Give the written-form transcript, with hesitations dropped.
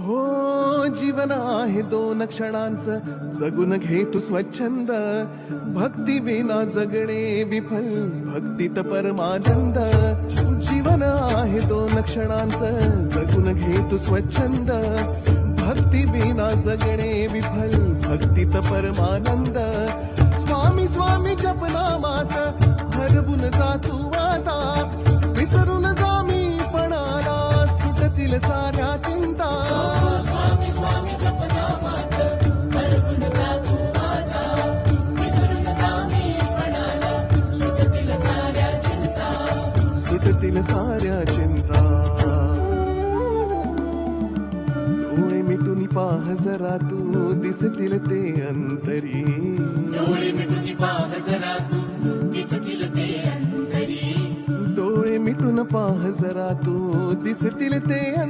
हो जीवन आहे दोन क्षणांचं, जगून घे तू स्वच्छंद. भक्ती विना जगणे विफल, भक्तीत परमानंद. जीवन आहे दोन क्षणांचं, जगून घे तू स्वच्छंद. भक्ती विना जगणे विफल, भक्तीत परमानंद. स्वामी स्वामी जपनामात हरवून जा तू आता, विसरून जा मी पणाला, सुटतील साऱ्या चिंता. स्वामी स्वामी जपनामात हरवून जा तू आता, विसरून जा मी पणाला, सुटतील साऱ्या चिंता. सुटतील साऱ्या चिंता. डोळे मिटून पाह जरा तू, दिसतील ते अंतरी. डोळे मिटून पाह जरा तू, दिसतील ते अंतरी. डोळे मिटून पाह जरा तू, दिसतील ते अंतरी.